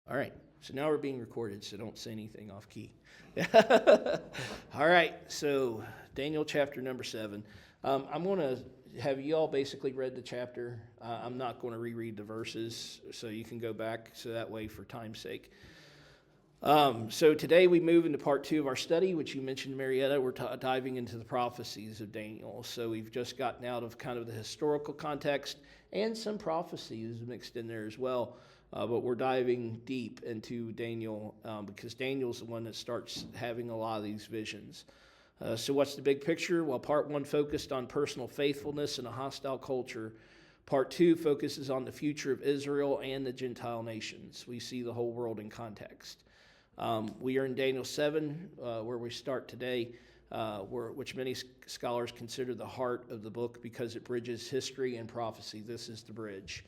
All right, so now we're being recorded, so don't say anything off key. All right, so Daniel chapter number 7. I'm going to have you all basically read the chapter. I'm not going to reread the verses, so you can go back, so that way for time's sake. So today we move into part 2 of our study, which you mentioned, Marietta. We're diving into the prophecies of Daniel. So we've just gotten out of kind of the historical context and some prophecies mixed in there as well. But we're diving deep into Daniel because Daniel's the one that starts having a lot of these visions. So what's the big picture? Well, part 1 focused on personal faithfulness in a hostile culture. Part 2 focuses on the future of Israel and the Gentile nations. We see the whole world in context. We are in Daniel 7, where we start today, which many scholars consider the heart of the book because it bridges history and prophecy. This is the bridge.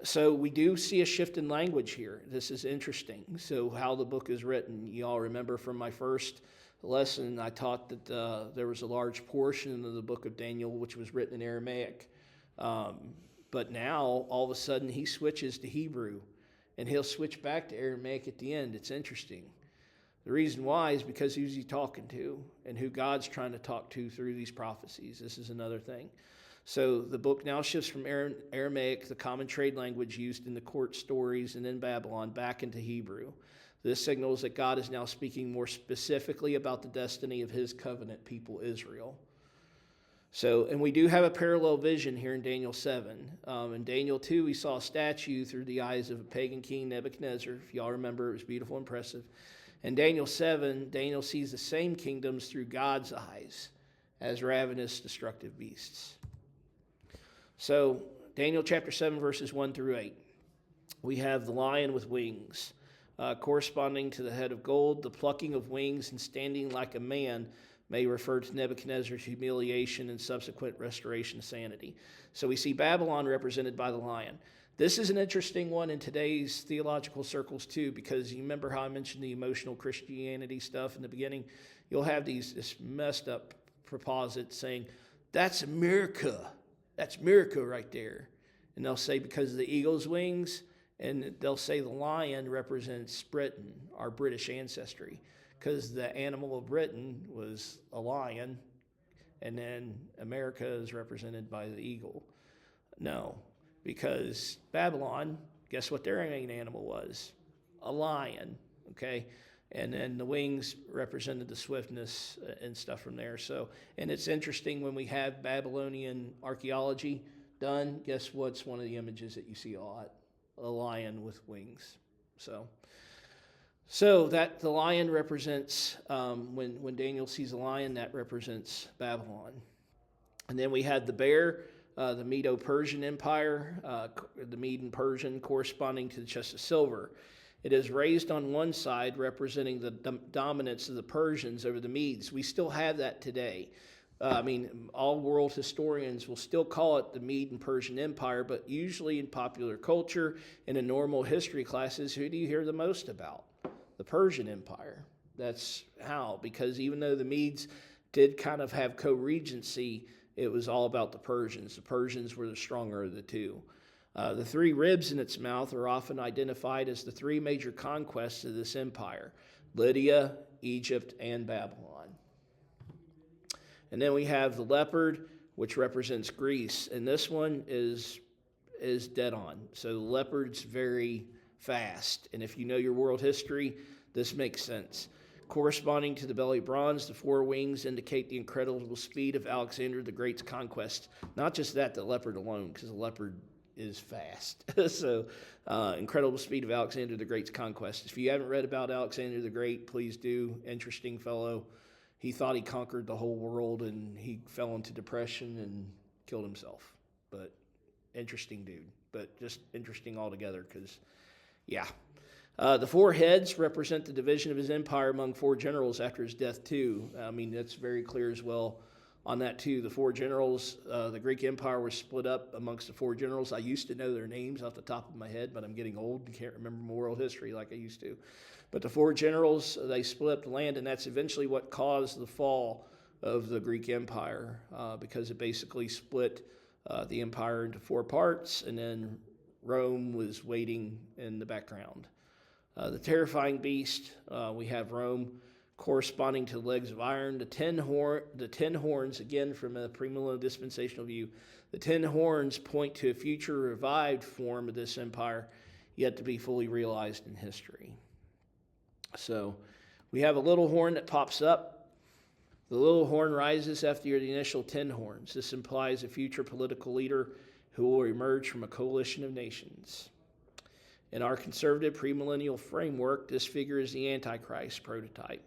So we do see a shift in language here. This is interesting. So how the book is written, you all remember from my first lesson, I taught that there was a large portion of the book of Daniel which was written in Aramaic. But now, all of a sudden, he switches to Hebrew. And he'll switch back to Aramaic at the end. It's interesting. The reason why is because who's he talking to and who God's trying to talk to through these prophecies. This is another thing. So the book now shifts from Aramaic, the common trade language used in the court stories and in Babylon, back into Hebrew. This signals that God is now speaking more specifically about the destiny of his covenant people, Israel. So, and we do have a parallel vision here in Daniel 7. In Daniel 2, we saw a statue through the eyes of a pagan king, Nebuchadnezzar. If y'all remember, it was beautiful and impressive. In Daniel 7, Daniel sees the same kingdoms through God's eyes as ravenous, destructive beasts. So, Daniel chapter 7, verses 1 through 8. We have the lion with wings, corresponding to the head of gold, the plucking of wings and standing like a man may refer to Nebuchadnezzar's humiliation and subsequent restoration of sanity. So we see Babylon represented by the lion. This is an interesting one in today's theological circles too, because you remember how I mentioned the emotional Christianity stuff in the beginning? You'll have this messed up proposits saying, that's America. That's America right there. And they'll say because of the eagle's wings, and they'll say the lion represents Britain, our British ancestry. Because the animal of Britain was a lion, and then America is represented by the eagle. No, because Babylon, guess what their main animal was? A lion, okay? And then the wings represented the swiftness and stuff from there. So, and it's interesting when we have Babylonian archaeology done, guess what's one of the images that you see a lot? A lion with wings. So that the lion represents, when Daniel sees a lion, that represents Babylon. And then we had the bear, the Medo-Persian Empire, the Mede and Persian corresponding to the chest of silver. It is raised on one side, representing the dominance of the Persians over the Medes. We still have that today. All world historians will still call it the Mede and Persian Empire, but usually in popular culture and in normal history classes, who do you hear the most about? The Persian Empire. That's how, because even though the Medes did kind of have co-regency, it was all about the Persians. The Persians were the stronger of the two. The 3 ribs in its mouth are often identified as the 3 major conquests of this empire: Lydia, Egypt, and Babylon. And then we have the leopard, which represents Greece, and this one is dead on. So the leopard's very fast, and if you know your world history, this makes sense. Corresponding to the belly bronze, the 4 wings indicate the incredible speed of Alexander the Great's conquest. Not just that, the leopard alone, because the leopard is fast. So, incredible speed of Alexander the Great's conquest. If you haven't read about Alexander the Great, please do. Interesting fellow. He thought he conquered the whole world, and he fell into depression and killed himself. But interesting dude. But just interesting altogether, because yeah. The 4 heads represent the division of his empire among 4 generals after his death too. That's very clear as well on that too. The 4 generals, the Greek Empire was split up amongst the 4 generals. I used to know their names off the top of my head, but I'm getting old and can't remember my world history like I used to. But the 4 generals, they split up the land, and that's eventually what caused the fall of the Greek Empire, because it basically split the empire into 4 parts, and then Rome was waiting in the background. The terrifying beast, we have Rome corresponding to the legs of iron. The ten horns, again from a premillennial dispensational view, the 10 horns point to a future revived form of this empire yet to be fully realized in history. So we have a little horn that pops up. The little horn rises after the initial 10 horns. This implies a future political leader who will emerge from a coalition of nations. In our conservative premillennial framework, this figure is the Antichrist prototype.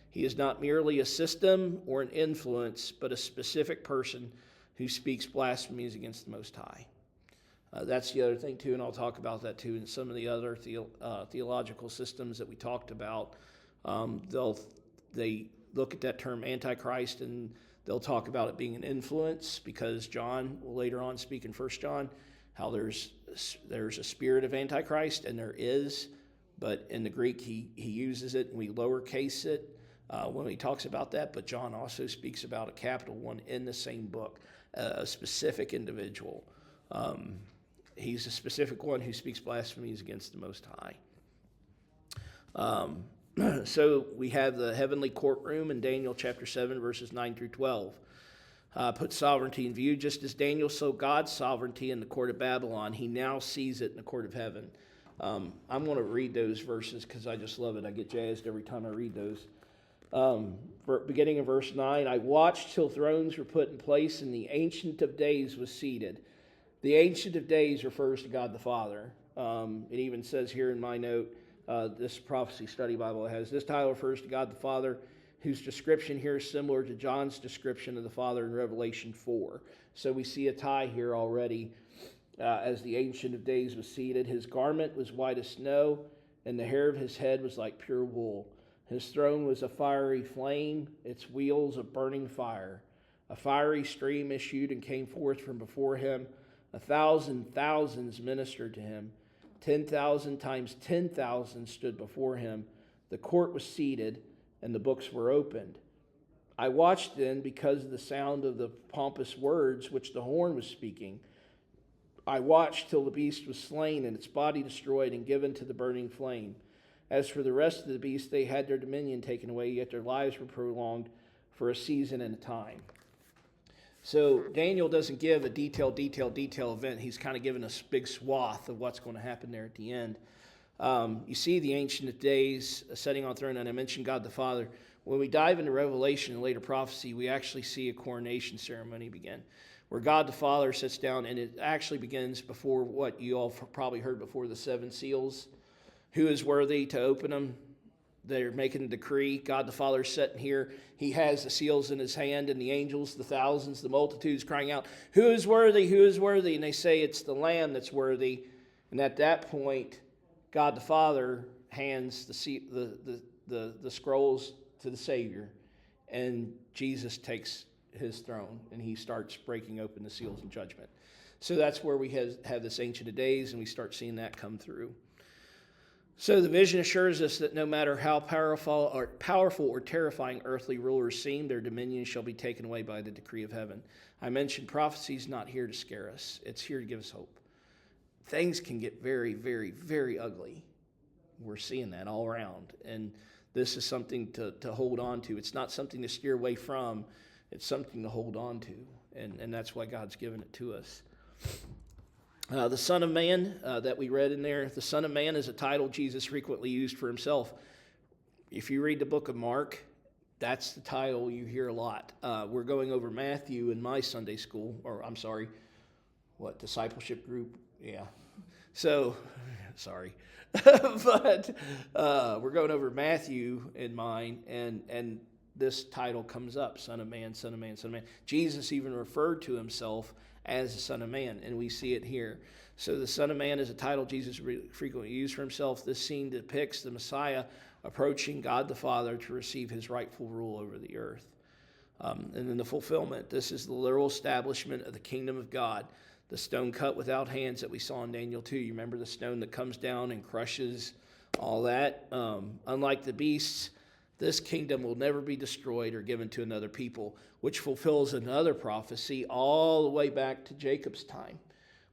He is not merely a system or an influence, but a specific person who speaks blasphemies against the Most High. That's the other thing, too, and I'll talk about that, too, in some of the other theological systems that we talked about. They look at that term Antichrist, and they'll talk about it being an influence, because John will later on speak in 1 John how there's a spirit of Antichrist, and there is, but in the Greek he uses it, and we lowercase it when he talks about that, but John also speaks about a capital one in the same book, a specific individual. He's a specific one who speaks blasphemies against the Most High. So we have the heavenly courtroom in Daniel chapter 7, verses 9 through 12. Put sovereignty in view. Just as Daniel saw God's sovereignty in the court of Babylon, he now sees it in the court of heaven. I'm going to read those verses because I just love it. I get jazzed every time I read those. Beginning in verse 9, I watched till thrones were put in place and the Ancient of Days was seated. The Ancient of Days refers to God the Father. It even says here in my note, this prophecy study Bible has, this title refers to God the Father, whose description here is similar to John's description of the Father in Revelation 4. So we see a tie here already as the Ancient of Days was seated. His garment was white as snow, and the hair of his head was like pure wool. His throne was a fiery flame, its wheels of burning fire. A fiery stream issued and came forth from before him. 1,000 thousands ministered to him. 10,000 times 10,000 stood before him. The court was seated, and the books were opened. I watched then because of the sound of the pompous words which the horn was speaking. I watched till the beast was slain, and its body destroyed and given to the burning flame. As for the rest of the beasts, they had their dominion taken away, yet their lives were prolonged for a season and a time. So Daniel doesn't give a detailed event. He's kind of given a big swath of what's going to happen there at the end. You see the Ancient of Days sitting on throne, and I mentioned God the Father. When we dive into Revelation and later prophecy, we actually see a coronation ceremony begin, where God the Father sits down, and it actually begins before what you all probably heard before, the 7 seals. Who is worthy to open them? They're making a decree. God the Father is sitting here. He has the seals in his hand, and the angels, the thousands, the multitudes crying out, who is worthy? Who is worthy? And they say it's the Lamb that's worthy. And at that point, God the Father hands the scrolls to the Savior, and Jesus takes his throne, and he starts breaking open the seals in judgment. So that's where we have this Ancient of Days, and we start seeing that come through. So the vision assures us that no matter how powerful or terrifying earthly rulers seem, their dominion shall be taken away by the decree of heaven. I mentioned prophecy is not here to scare us. It's here to give us hope. Things can get very, very, very ugly. We're seeing that all around. And this is something to hold on to. It's not something to steer away from. It's something to hold on to. And that's why God's given it to us. The Son of Man that we read in there, the Son of Man is a title Jesus frequently used for himself. If you read the book of Mark, that's the title you hear a lot. We're going over Matthew in my Sunday school, discipleship group? Yeah. So, sorry. But we're going over Matthew in mine, and this title comes up, Son of Man, Son of Man, Son of Man. Jesus even referred to himself as the Son of Man, and we see it here. So the Son of Man is a title Jesus frequently used for himself. This scene depicts the Messiah approaching God the Father to receive his rightful rule over the earth. And then the fulfillment. This is the literal establishment of the kingdom of God. The stone cut without hands that we saw in Daniel 2. You remember the stone that comes down and crushes all that? Unlike the beasts, this kingdom will never be destroyed or given to another people, which fulfills another prophecy all the way back to Jacob's time,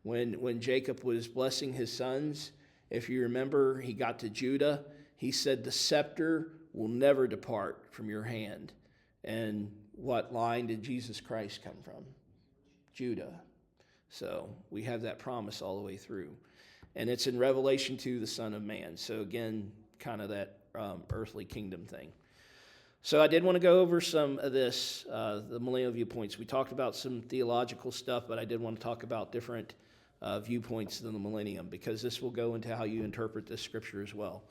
When Jacob was blessing his sons, if you remember, he got to Judah. He said, the scepter will never depart from your hand. And what line did Jesus Christ come from? Judah. So we have that promise all the way through. And it's in Revelation 2, the Son of Man. So again, kind of that earthly kingdom thing. So I did want to go over some of this, the millennial viewpoints. We talked about some theological stuff, but I did want to talk about different viewpoints than the millennium, because this will go into how you interpret this scripture as well.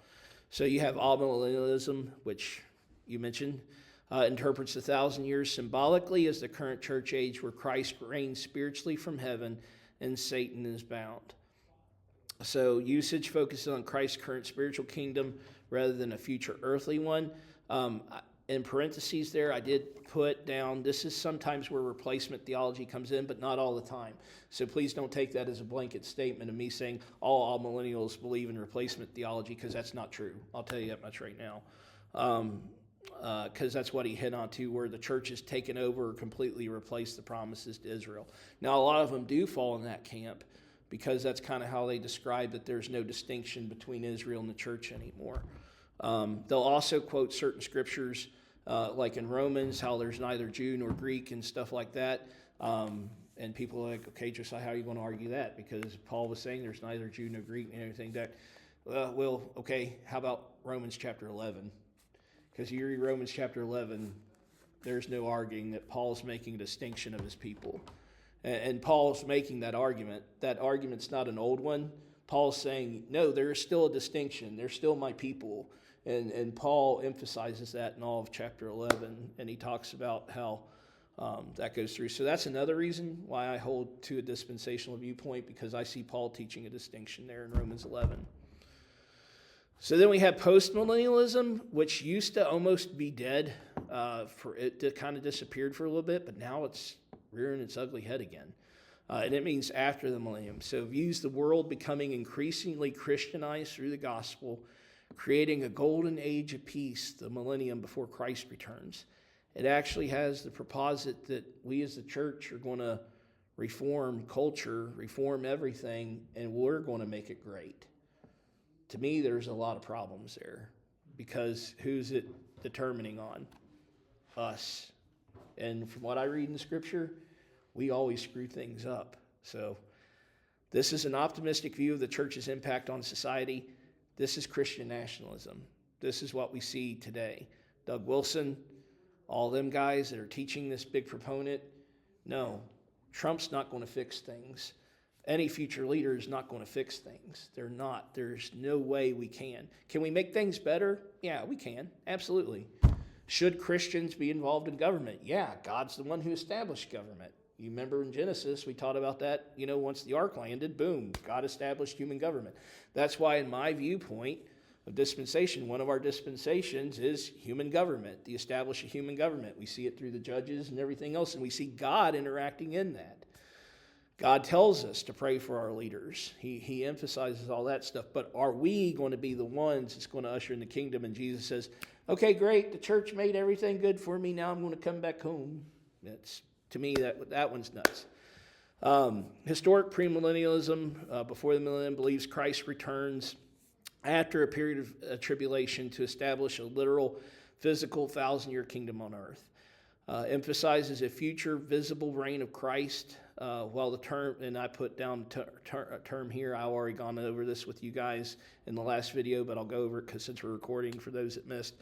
So you have amillennialism, which you mentioned, interprets 1,000 years symbolically as the current church age where Christ reigns spiritually from heaven and Satan is bound. So usage focuses on Christ's current spiritual kingdom rather than a future earthly one. In parentheses there, I did put down, this is sometimes where replacement theology comes in, but not all the time. So please don't take that as a blanket statement of me saying all millennials believe in replacement theology, because that's not true. I'll tell you that much right now. Because that's what he hit on to, where the church has taken over or completely replaced the promises to Israel. Now, a lot of them do fall in that camp, because that's kind of how they describe that there's no distinction between Israel and the church anymore. They'll also quote certain scriptures, like in Romans, how there's neither Jew nor Greek and stuff like that. And people are like, okay, Josiah, how are you going to argue that? Because Paul was saying there's neither Jew nor Greek and everything. That, well, okay, how about Romans chapter 11? Because you read Romans chapter 11, there's no arguing that Paul's making a distinction of his people. And Paul's making that argument. That argument's not an old one. Paul's saying, no, there is still a distinction. They're still my people. And Paul emphasizes that in all of chapter 11. And he talks about how that goes through. So that's another reason why I hold to a dispensational viewpoint, because I see Paul teaching a distinction there in Romans 11. So then we have postmillennialism, which used to almost be dead. It kind of disappeared for a little bit, but now it's rearing its ugly head again. And it means after the millennium. So views the world becoming increasingly Christianized through the gospel, creating a golden age of peace, the millennium before Christ returns. It actually has the proposit that we as the church are going to reform culture, reform everything, and we're going to make it great. To me, there's a lot of problems there, because who's it determining on? Us. And from what I read in the scripture, we always screw things up. So this is an optimistic view of the church's impact on society. This is Christian nationalism. This is what we see today. Doug Wilson, all them guys that are teaching this big proponent, no, Trump's not going to fix things. Any future leader is not going to fix things. They're not. There's no way we can. Can we make things better? Yeah, we can. Absolutely. Should Christians be involved in government? Yeah, God's the one who established government. You remember in Genesis, we taught about that, once the ark landed, boom, God established human government. That's why, in my viewpoint of dispensation, one of our dispensations is human government, the establish of human government. We see it through the judges and everything else, and we see God interacting in that. God tells us to pray for our leaders. He emphasizes all that stuff. But are we going to be the ones that's going to usher in the kingdom? And Jesus says, okay, great, the church made everything good for me. Now I'm going to come back home. To me, that one's nuts. Historic premillennialism, before the millennium, believes Christ returns after a period of tribulation to establish a literal, physical 1,000-year kingdom on earth. Emphasizes a future visible reign of Christ, while the term, and I put down a term here, I've already gone over this with you guys in the last video, but I'll go over it since we're recording for those that missed.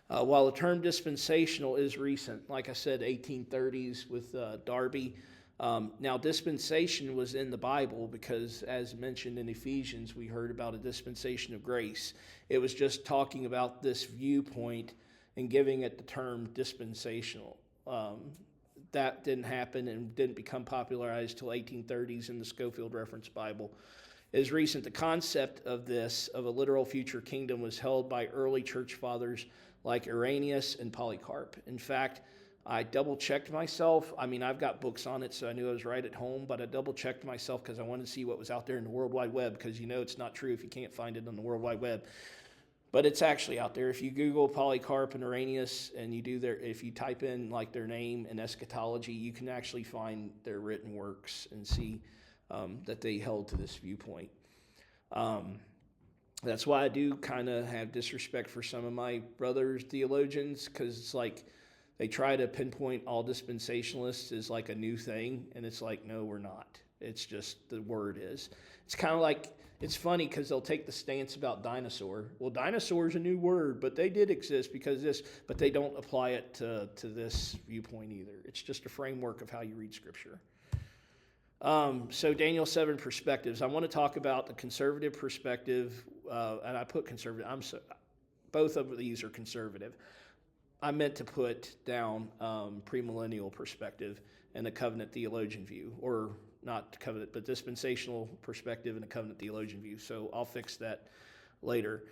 While the term dispensational is recent, like I said, 1830s with Darby. Now, dispensation was in the Bible because, as mentioned in Ephesians, we heard about a dispensation of grace. It was just talking about this viewpoint and giving it the term dispensational. That didn't happen and didn't become popularized till 1830s in the Scofield Reference Bible. Is recent. The concept of a literal future kingdom, was held by early church fathers like Irenaeus and Polycarp. In fact, I double-checked myself. I've got books on it, so I knew I was right at home, but I double-checked myself because I wanted to see what was out there in the World Wide Web, because it's not true if you can't find it on the World Wide Web. But it's actually out there. If you Google Polycarp and Irenaeus, and if you type in their name and eschatology, you can actually find their written works and see that they held to this viewpoint. That's why I do kind of have disrespect for some of my brothers theologians, because it's like they try to pinpoint all dispensationalists as like a new thing, and it's like, no, we're not. It's just the word is. It's kind of like, it's funny because they'll take the stance about dinosaur. Well, dinosaur is a new word, but they did exist because this, but they don't apply it to this viewpoint either. It's just a framework of how you read Scripture. So Daniel 7 perspectives. I want to talk about the conservative perspective, and I put conservative. Both of these are conservative. I meant to put down premillennial perspective and the covenant theologian view, or not covenant, but dispensational perspective and a covenant theologian view. So I'll fix that later.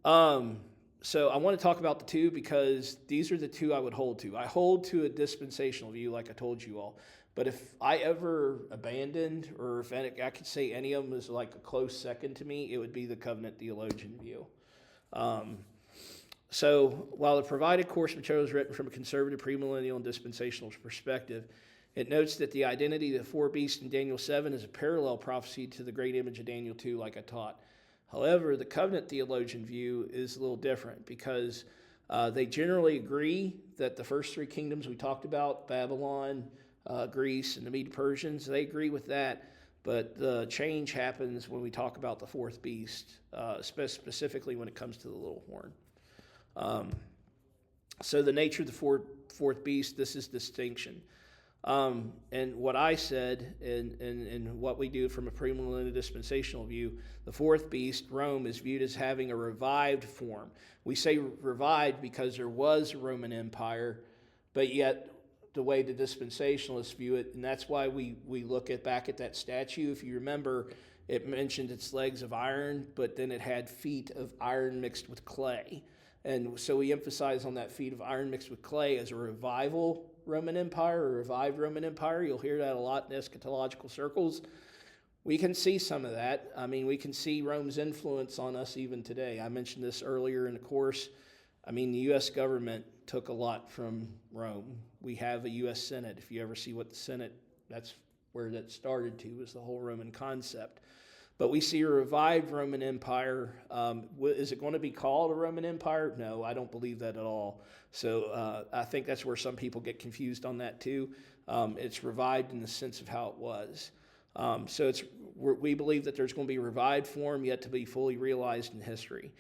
So I want to talk about the two because these are the two I would hold to. I hold to a dispensational view, like I told you all. But if I ever abandoned, or if I could say any of them is like a close second to me, it would be the covenant theologian view. So while the provided course material is written from a conservative, premillennial, and dispensational perspective, it notes that the identity of the four beasts in Daniel 7 is a parallel prophecy to the great image of Daniel 2, like I taught. However, the covenant theologian view is a little different because they generally agree that the first three kingdoms we talked about, Babylon, Greece, and the Medo-Persians, they agree with that. But the change happens when we talk about the fourth beast, specifically when it comes to the little horn. So the nature of the fourth beast, this is distinction. And what I said and what we do from a premillennial dispensational view, the fourth beast, Rome, is viewed as having a revived form. We say revived because there was a Roman Empire, but yet the way the dispensationalists view it, and that's why we look back at that statue. If you remember, it mentioned its legs of iron, but then it had feet of iron mixed with clay. And so we emphasize on that feet of iron mixed with clay as a revival Roman Empire, or revived Roman Empire. You'll hear that a lot in eschatological circles. We can see some of that. I mean, we can see Rome's influence on us even today. I mentioned this earlier in the course. I mean, the U.S. government took a lot from Rome. We have a U.S. Senate. If you ever see what the Senate, that's where that started to, was the whole Roman concept. But we see a revived Roman Empire. Is it going to be called a Roman Empire? No, I don't believe that at all. So I think that's where some people get confused on that too. It's revived in the sense of how it was. So we believe that there's going to be a revived form yet to be fully realized in history.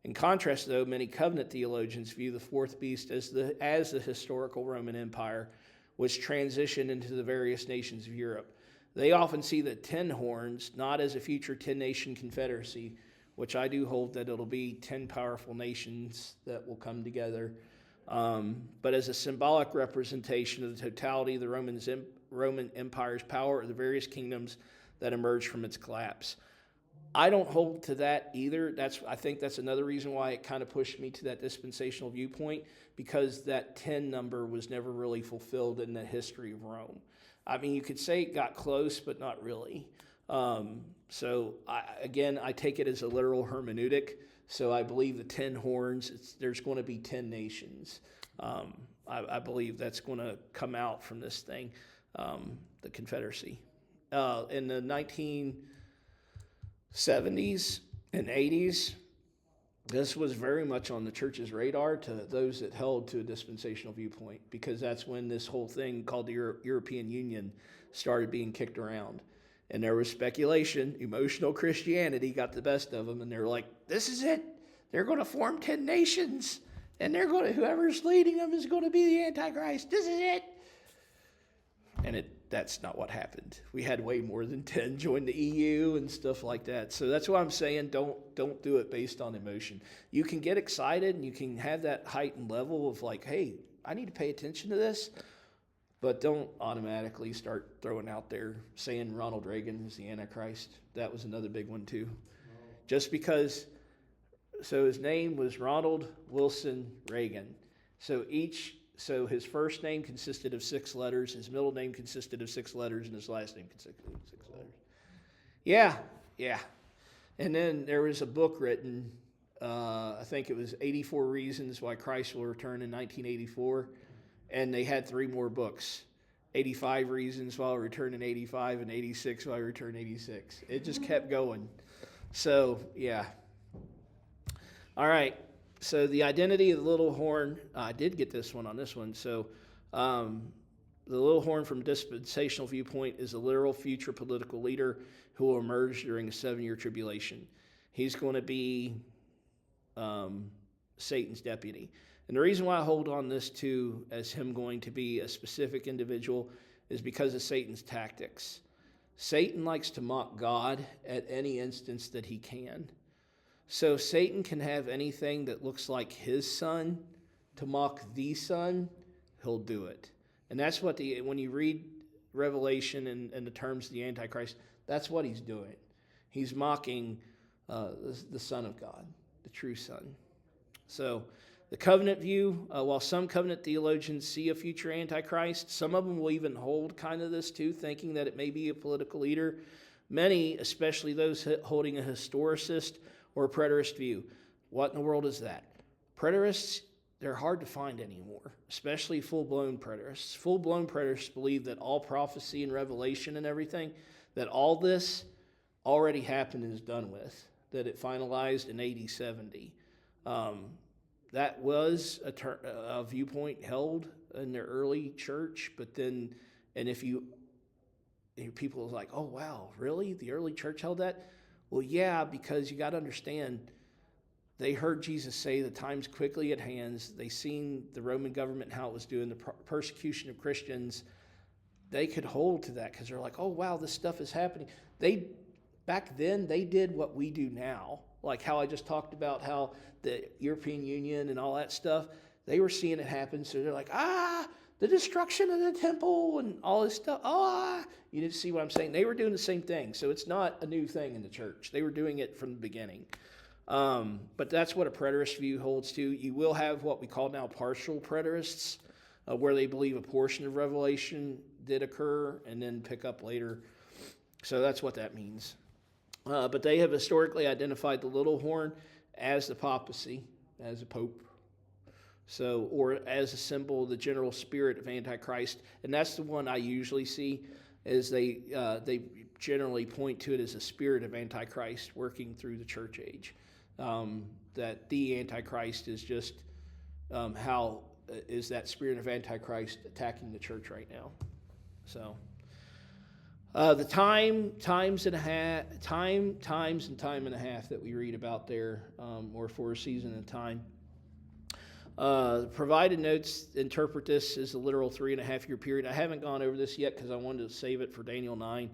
In contrast, though, many covenant theologians view the fourth beast as the historical Roman Empire, which transitioned into the various nations of Europe. They often see the 10 horns not as a future 10-nation confederacy, which I do hold that it'll be 10 powerful nations that will come together, but as a symbolic representation of the totality of the Roman Empire's power or the various kingdoms that emerged from its collapse. I don't hold to that either. I think that's another reason why it kind of pushed me to that dispensational viewpoint, because that 10 number was never really fulfilled in the history of Rome. I mean, you could say it got close, but not really. So I take it as a literal hermeneutic. So I believe the 10 horns, there's going to be 10 nations. I believe that's going to come out from this thing, the Confederacy. In the 1970s and 80s, this was very much on the church's radar to those that held to a dispensational viewpoint, because that's when this whole thing called the European Union started being kicked around. And there was speculation. Emotional Christianity got the best of them, and they're like, this is it. They're going to form 10 nations, and whoever's leading them is going to be the Antichrist. This is it. And that's not what happened. We had way more than 10 join the EU and stuff like that. So that's why I'm saying don't do it based on emotion. You can get excited and you can have that heightened level of like, hey, I need to pay attention to this. But don't automatically start throwing out there saying Ronald Reagan is the Antichrist. That was another big one too. Just because, so his name was Ronald Wilson Reagan. So his first name consisted of 6 letters, his middle name consisted of 6 letters, and his last name consisted of 6 letters. Yeah. And then there was a book written, I think it was 84 Reasons Why Christ Will Return in 1984, and they had 3 more books. 85 reasons why I return in 85 and 86 why I return 86. It just kept going. So, yeah. All right. So the identity of the little horn, I did get this one on this one. So the little horn from a dispensational viewpoint is a literal future political leader who will emerge during a 7-year tribulation. He's going to be Satan's deputy. And the reason why I hold on this too as him going to be a specific individual is because of Satan's tactics. Satan likes to mock God at any instance that he can. So Satan can have anything that looks like his son to mock the son, he'll do it. And that's what when you read Revelation and the terms of the Antichrist, that's what he's doing. He's mocking the Son of God, the true Son. So the covenant view, while some covenant theologians see a future Antichrist, some of them will even hold kind of this too, thinking that it may be a political leader. Many, especially those holding a historicist or a preterist view. What in the world is that? Preterists, they're hard to find anymore, especially full-blown preterists. Full-blown preterists believe that all prophecy and revelation and everything, that all this already happened and is done with, that it finalized in AD 70. That was a viewpoint held in the early church, but then, and if people are like, oh wow, really? The early church held that? Well, yeah, because you got to understand, they heard Jesus say the time's quickly at hand. They seen the Roman government, how it was doing the persecution of Christians. They could hold to that because they're like, oh, wow, this stuff is happening. Back then, they did what we do now, like how I just talked about how the European Union and all that stuff, they were seeing it happen. So they're like, the destruction of the temple and all this stuff. You didn't see what I'm saying? They were doing the same thing. So it's not a new thing in the church. They were doing it from the beginning. But that's what a preterist view holds to. You will have what we call now partial preterists, where they believe a portion of Revelation did occur and then pick up later. So that's what that means. But they have historically identified the little horn as the papacy, as a pope. So, or as a symbol of the general spirit of Antichrist. And that's the one I usually see, is they generally point to it as a spirit of Antichrist working through the church age. That the Antichrist is just how is that spirit of Antichrist attacking the church right now. So the times and time and a half that we read about there, or for a season and time. Provided notes interpret this as a literal 3.5-year period. I haven't gone over this yet because I wanted to save it for Daniel 9.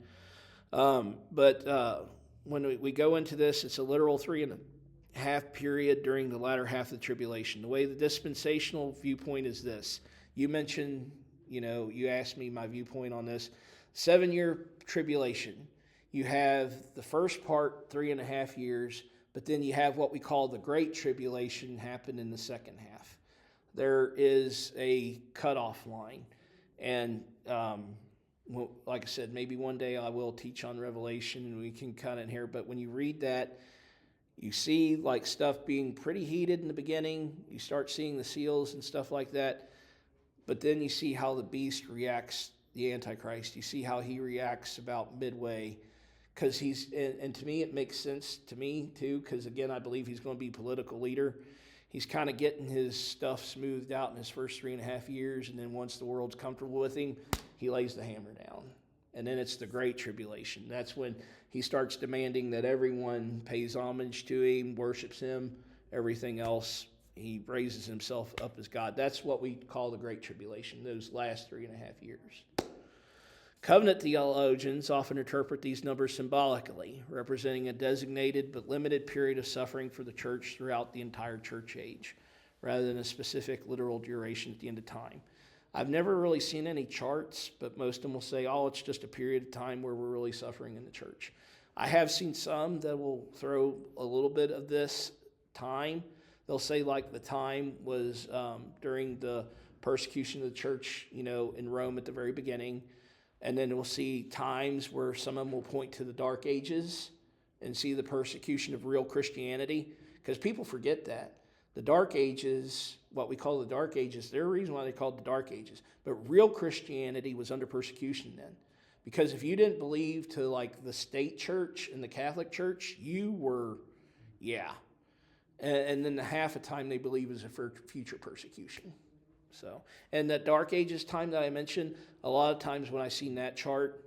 But when we go into this, it's a literal 3.5 period during the latter half of the tribulation. The way the dispensational viewpoint is this. You mentioned, you asked me my viewpoint on this. 7-year tribulation. You have the first part, 3.5 years, but then you have what we call the Great Tribulation happen in the second half. There is a cutoff line. And like I said, maybe one day I will teach on Revelation and we can kind of inherit. But when you read that, you see like stuff being pretty heated in the beginning. You start seeing the seals and stuff like that. But then you see how the beast reacts, the Antichrist. You see how he reacts about midway. Because and to me, it makes sense to me too, because again, I believe he's going to be political leader. He's kind of getting his stuff smoothed out in his first 3.5 years, and then once the world's comfortable with him, he lays the hammer down. And then it's the Great Tribulation. That's when he starts demanding that everyone pays homage to him, worships him, everything else. He raises himself up as God. That's what we call the Great Tribulation, those last 3.5 years. Covenant theologians often interpret these numbers symbolically, representing a designated but limited period of suffering for the church throughout the entire church age, rather than a specific literal duration at the end of time. I've never really seen any charts, but most of them will say, it's just a period of time where we're really suffering in the church. I have seen some that will throw a little bit of this time. They'll say like the time was during the persecution of the church, in Rome at the very beginning. And then we'll see times where some of them will point to the Dark Ages and see the persecution of real Christianity. Because people forget that. The Dark Ages, what we call the Dark Ages, there's a reason why they called the Dark Ages. But real Christianity was under persecution then. Because if you didn't believe to like the state church and the Catholic Church, you were, yeah. And then the half the time they believe is for future persecution. So, and that Dark Ages time that I mentioned, a lot of times when I seen that chart,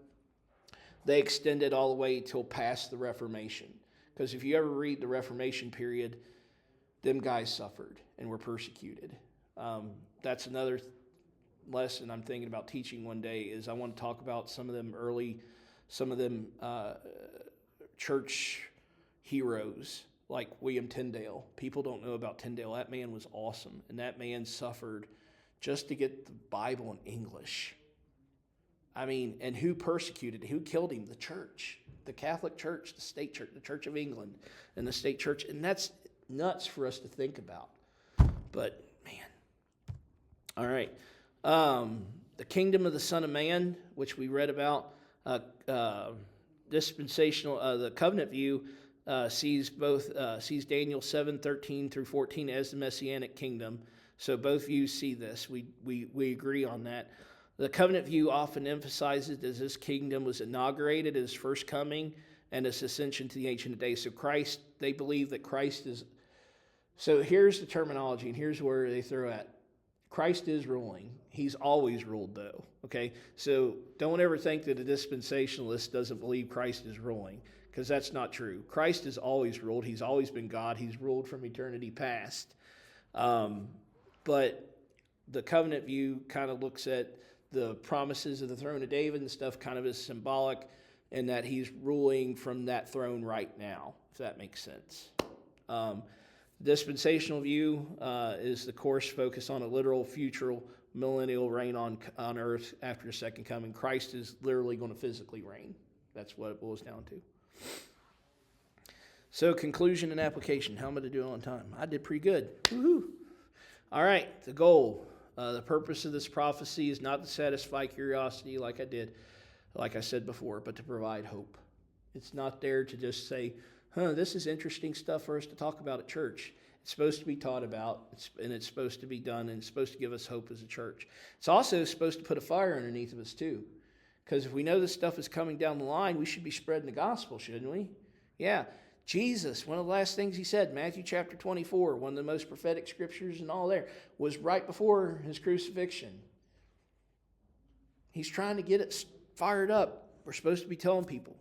they extended all the way till past the Reformation. Because if you ever read the Reformation period, them guys suffered and were persecuted. That's another lesson I'm thinking about teaching one day, is I want to talk about some of them church heroes like William Tyndale. People don't know about Tyndale. That man was awesome, and that man suffered just to get the Bible in English. I mean, and who persecuted, who killed him? The church, the Catholic Church, the state church, the Church of England, and the state church. And that's nuts for us to think about. But, man. All right. The kingdom of the Son of Man, which we read about, dispensational, the covenant view sees Daniel 7:13 through 14 as the messianic kingdom. So both views see this. We agree on that. The covenant view often emphasizes that this kingdom was inaugurated at his first coming and his ascension to the Ancient of Days. So Christ, they believe that Christ is. So here's the terminology, and here's where they throw at. Christ is ruling. He's always ruled, though. Okay? So don't ever think that a dispensationalist doesn't believe Christ is ruling, because that's not true. Christ has always ruled. He's always been God. He's ruled from eternity past. But the covenant view kind of looks at the promises of the throne of David and stuff kind of as symbolic, and that he's ruling from that throne right now, if that makes sense. Dispensational view is the course focused on a literal future millennial reign on earth after the second coming. Christ is literally going to physically reign. That's what it boils down to. So conclusion and application. How am I doing on time? I did pretty good. Woohoo! All right, the goal. The purpose of this prophecy is not to satisfy curiosity like I said before, but to provide hope. It's not there to just say, this is interesting stuff for us to talk about at church. It's supposed to be taught about, and it's supposed to be done, and it's supposed to give us hope as a church. It's also supposed to put a fire underneath of us too. Because if we know this stuff is coming down the line, we should be spreading the gospel, shouldn't we? Yeah. Jesus, one of the last things he said, Matthew chapter 24, one of the most prophetic scriptures and all there, was right before his crucifixion. He's trying to get it fired up. We're supposed to be telling people.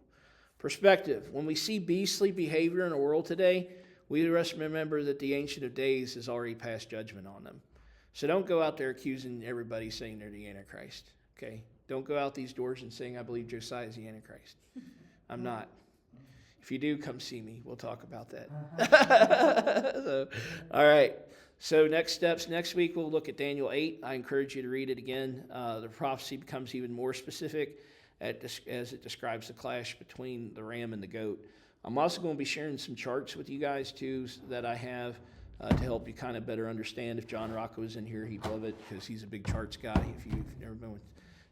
Perspective. When we see beastly behavior in the world today, we must remember that the Ancient of Days has already passed judgment on them. So don't go out there accusing everybody saying they're the Antichrist. Okay? Don't go out these doors and saying, I believe Josiah is the Antichrist. I'm not. If you do, come see me. We'll talk about that. All right. So next steps. Next week, we'll look at Daniel 8. I encourage you to read it again. The prophecy becomes even more specific as it describes the clash between the ram and the goat. I'm also going to be sharing some charts with you guys, too, that I have to help you kind of better understand. If John Rocco was in here, he'd love it because he's a big charts guy, if you've never been with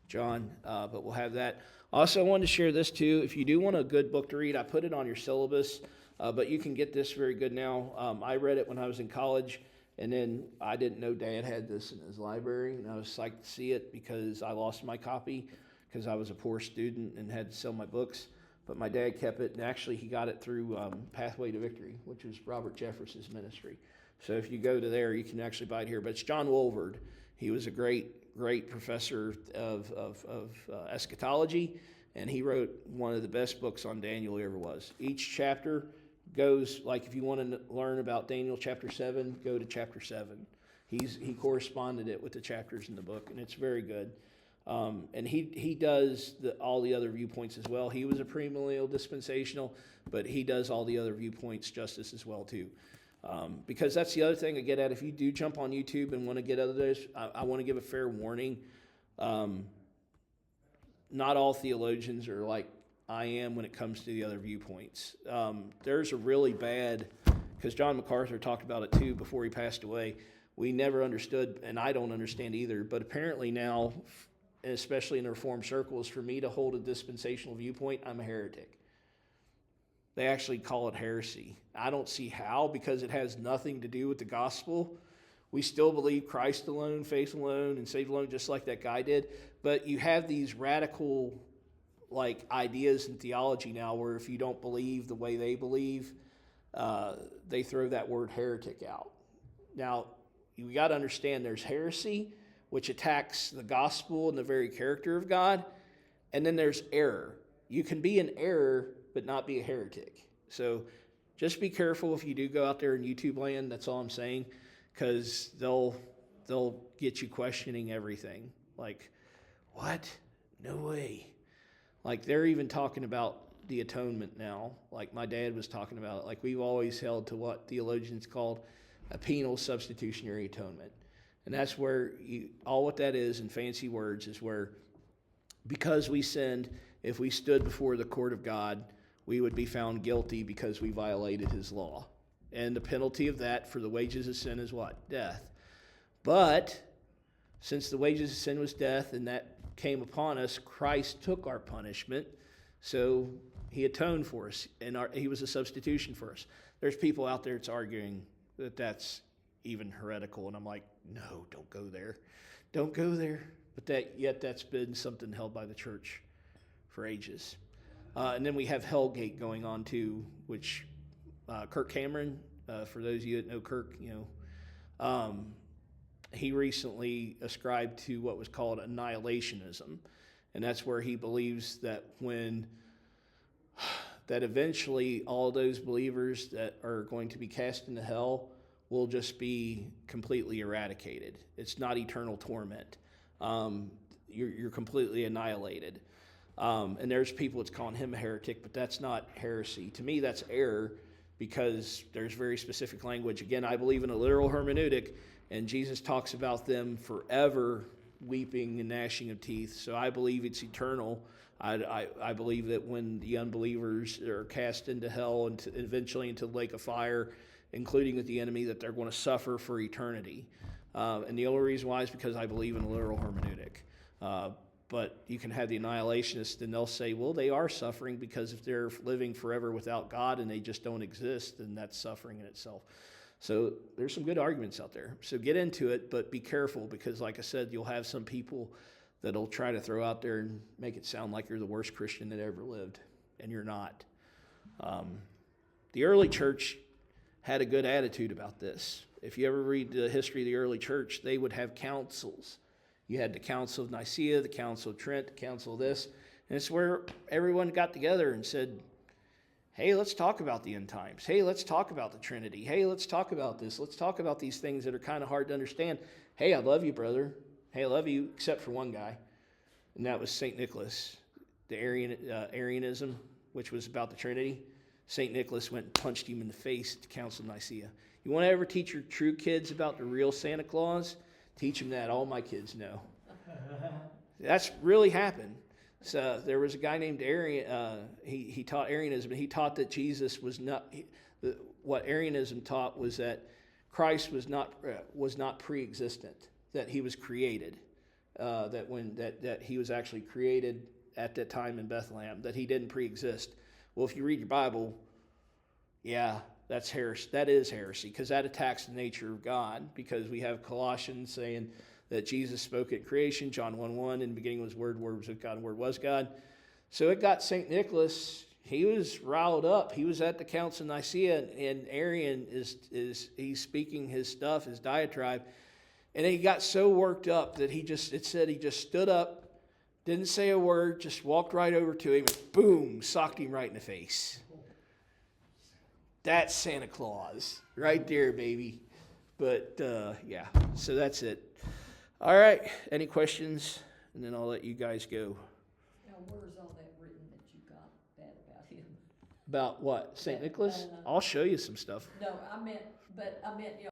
John. But we'll have that. Also, I wanted to share this, too. If you do want a good book to read, I put it on your syllabus, but you can get this very good now. I read it when I was in college, and then I didn't know Dad had this in his library, and I was psyched to see it because I lost my copy because I was a poor student and had to sell my books. But my dad kept it, and actually he got it through Pathway to Victory, which was Robert Jefferson's ministry. So if you go to there, you can actually buy it here. But it's John Wolford. He was a great professor of eschatology, and he wrote one of the best books on Daniel ever was. Each chapter goes, like if you want to learn about Daniel chapter 7, go to chapter 7. He corresponded it with the chapters in the book, and it's very good. And he does all the other viewpoints as well. He was a premillennial dispensational, but he does all the other viewpoints justice as well too. Because that's the other thing I get at. If you do jump on YouTube and want to get others, I want to give a fair warning. Not all theologians are like I am when it comes to the other viewpoints. There's a really bad, because John MacArthur talked about it too before he passed away. We never understood, and I don't understand either, but apparently now, especially in the Reformed circles, for me to hold a dispensational viewpoint, I'm a heretic. they actually call it heresy. I don't see how, because it has nothing to do with the gospel. We still believe Christ alone, faith alone, and saved alone, just like that guy did. But you have these radical ideas in theology now where if you don't believe the way they believe, they throw that word heretic out. Now, you got to understand there's heresy, which attacks the gospel and the very character of God, and then there's error. You can be in error but not be a heretic. So just be careful if you do go out there in YouTube land. That's all I'm saying, because they'll get you questioning everything. Like, what? No way. Like, they're even talking about the atonement now. Like my dad was talking about it. Like, we've always held to what theologians called a penal substitutionary atonement. And that's where all what that is in fancy words is where, because we sinned, if we stood before the court of God, we would be found guilty because we violated his law. And the penalty of that for the wages of sin is what? Death. But since the wages of sin was death and that came upon us, Christ took our punishment. So he atoned for us, and he was a substitution for us. There's people out there that's arguing that that's even heretical, and I'm like, no, don't go there. Don't go there. But that's been something held by the church for ages. And then we have Hellgate going on too, which Kirk Cameron, for those of you that know Kirk, he recently ascribed to what was called annihilationism. And that's where he believes that that eventually all those believers that are going to be cast into hell will just be completely eradicated. It's not eternal torment. You're completely annihilated. And there's people that's calling him a heretic, but that's not heresy. To me, that's error, because there's very specific language. Again, I believe in a literal hermeneutic, and Jesus talks about them forever weeping and gnashing of teeth. So I believe it's eternal. I believe that when the unbelievers are cast into hell and eventually into the lake of fire, including with the enemy, that they're going to suffer for eternity. And the only reason why is because I believe in a literal hermeneutic. But you can have the annihilationists, and they'll say, well, they are suffering because if they're living forever without God and they just don't exist, then that's suffering in itself. So there's some good arguments out there. So get into it, but be careful, because like I said, you'll have some people that'll try to throw out there and make it sound like you're the worst Christian that ever lived, and you're not. The early church had a good attitude about this. If you ever read the history of the early church, they would have councils. You had the Council of Nicaea, the Council of Trent, the Council of this, and it's where everyone got together and said, hey, let's talk about the end times. Hey, let's talk about the Trinity. Hey, let's talk about this. Let's talk about these things that are kind of hard to understand. Hey, I love you, brother. Hey, I love you, except for one guy, and that was St. Nicholas, the Arianism, which was about the Trinity. St. Nicholas went and punched him in the face at the Council of Nicaea. You want to ever teach your true kids about the real Santa Claus? Teach them that. All my kids know. That's really happened. So there was a guy named Arian. He taught Arianism, and he taught that Jesus was not. What Arianism taught was that Christ was not pre-existent. That he was created. That he was actually created at that time in Bethlehem. That he didn't pre-exist. Well, if you read your Bible, yeah, that's heresy. That is heresy, because that attacks the nature of God, because we have Colossians saying that Jesus spoke at creation, John 1:1, in the beginning was Word, Word was with God, and Word was God. So it got St. Nicholas, he was riled up. He was at the Council of Nicaea, and Arian he's speaking his stuff, his diatribe, and he got so worked up that it said he just stood up, didn't say a word, just walked right over to him, and boom, socked him right in the face. That's Santa Claus right there, baby. But, yeah, so that's it. All right, any questions? And then I'll let you guys go. Now, where's all that written that you got bad about him? About what? St. Nicholas? I'll show you some stuff. No, I meant,